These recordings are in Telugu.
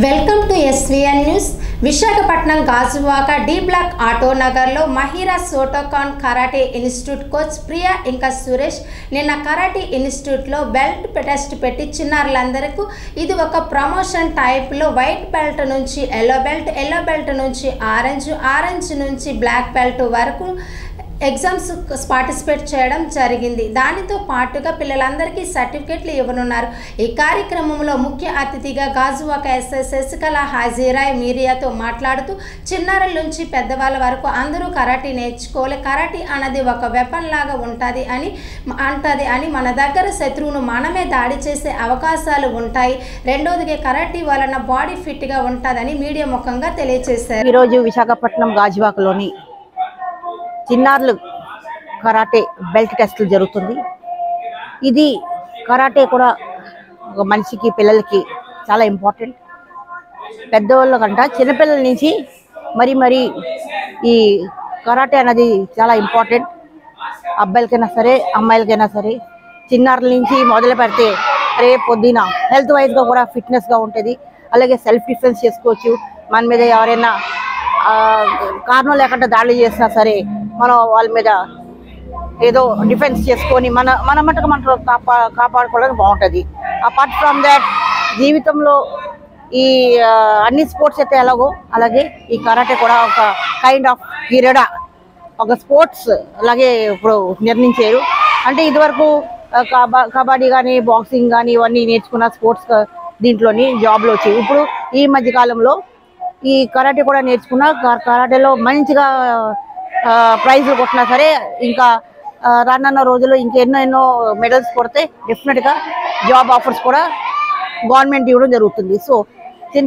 Welcome to S V N news. Visakhapatnam Gajuwaka D block auto నగర్లో Mahira Shotokan karate institute coach Priya ఇంకా సురేష్ నిన్న కరాటే ఇన్స్టిట్యూట్లో బెల్ట్ టెస్ట్ పెట్టి చిన్నారులందరికీ ఇది ఒక ప్రమోషన్ టైప్లో వైట్ బెల్ట్ నుంచి ఎల్లో బెల్ట్ నుంచి ఆరెంజ్ నుంచి బ్లాక్ బెల్ట్ వరకు ఎగ్జామ్స్ పార్టిసిపేట్ చేయడం జరిగింది. దానితో పాటుగా పిల్లలందరికీ సర్టిఫికెట్లు ఇవ్వనున్నారు. ఈ కార్యక్రమంలో ముఖ్య అతిథిగా గాజువాక ఎస్ఐ శశికళ హాజీరాయ్ మీడియాతో మాట్లాడుతూ చిన్నారుల నుంచి పెద్దవాళ్ళ వరకు అందరూ కరాటీ నేర్చుకోవాలి. కరాటీ అన్నది ఒక వెపన్ లాగా ఉంటుంది అని మన దగ్గర శత్రువును మనమే దాడి చేసే అవకాశాలు ఉంటాయి. రెండోదిగా కరాటీ వలన బాడీ ఫిట్గా ఉంటుందని మీడియా ముఖంగా తెలియజేశారు. ఈరోజు విశాఖపట్నం గాజువాకలోని చిన్నారులు కరాటే బెల్ట్ టెస్టులు జరుగుతుంది. ఇది కరాటే కూడా ఒక మనిషికి పిల్లలకి చాలా ఇంపార్టెంట్. పెద్దవాళ్ళ కంటే చిన్నపిల్లల నుంచి మరి ఈ కరాటే అనేది చాలా ఇంపార్టెంట్. అబ్బాయిలకైనా సరే అమ్మాయిలకైనా సరే చిన్నారుల నుంచి మొదలు పెడితే రేపు పొద్దున హెల్త్ వైజ్గా కూడా ఫిట్నెస్గా ఉంటుంది. అలాగే సెల్ఫ్ డిఫెన్స్ చేసుకోవచ్చు. మన మీద ఎవరైనా కారణం లేకుండా దాడులు చేసినా సరే మనం వాళ్ళ మీద ఏదో డిఫెన్స్ చేసుకొని మన మటుకు మనం కాపాడుకోవడానికి బాగుంటుంది. అపార్ట్ ఫ్రమ్ దాట్ జీవితంలో ఈ అన్ని స్పోర్ట్స్ అయితే ఎలాగో అలాగే ఈ కరాటే కూడా ఒక కైండ్ ఆఫ్ క్రీడా, ఒక స్పోర్ట్స్ అలాగే ఇప్పుడు నిర్ణయించారు. అంటే ఇదివరకు కబడ్డీ కానీ బాక్సింగ్ కానీ ఇవన్నీ నేర్చుకున్న స్పోర్ట్స్ దీంట్లోని జాబ్లో వచ్చాయి. ఇప్పుడు ఈ మధ్యకాలంలో ఈ కరాటే కూడా నేర్చుకున్న కరాటేలో మంచిగా ప్రైజ్లు కొట్టినా సరే ఇంకా రానున్న రోజుల్లో ఇంకెన్నో మెడల్స్ కొడితే డెఫినెట్గా జాబ్ ఆఫర్స్ కూడా గవర్నమెంట్ ఇవ్వడం జరుగుతుంది. సో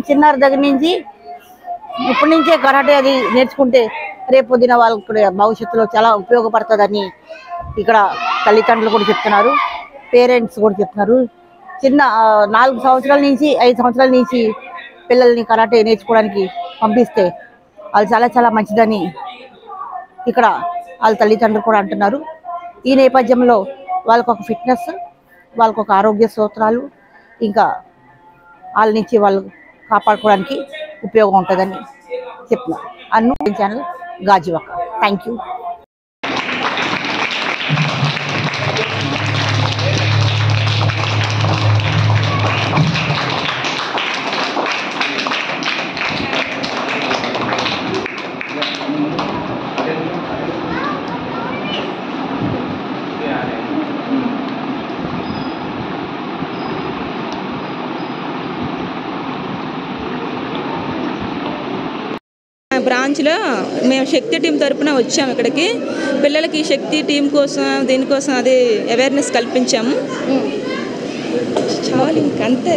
చిన్నారి దగ్గర నుంచి ఇప్పటి నుంచే కరాటే అది నేర్చుకుంటే రేపు పొద్దున వాళ్ళకి కూడా భవిష్యత్తులో చాలా ఉపయోగపడుతుందని ఇక్కడ తల్లిదండ్రులు కూడా చెప్తున్నారు, పేరెంట్స్ కూడా చెప్తున్నారు. 4 సంవత్సరాల నుంచి 5 సంవత్సరాల నుంచి పిల్లల్ని కరాటే నేర్చుకోవడానికి పంపిస్తే వాళ్ళు చాలా మంచిదని ఇక్కడ వాళ్ళ తల్లిదండ్రులు కూడా అంటున్నారు. ఈ నేపథ్యంలో వాళ్ళకు ఒక ఫిట్నెస్, వాళ్ళకు ఒక ఆరోగ్య సూత్రాలు ఇంకా వాళ్ళ నుంచి వాళ్ళు కాపాడుకోవడానికి ఉపయోగం ఉంటుందని చెప్తున్నారు. Annu channel Gajuwaka. Thank you. బ్రాంచ్లో మేము శక్తి టీం తరపున వచ్చాము. ఇక్కడికి పిల్లలకి శక్తి టీం కోసం దీనికోసం అది అవేర్నెస్ కల్పించాము. చాలు ఇంకంతే.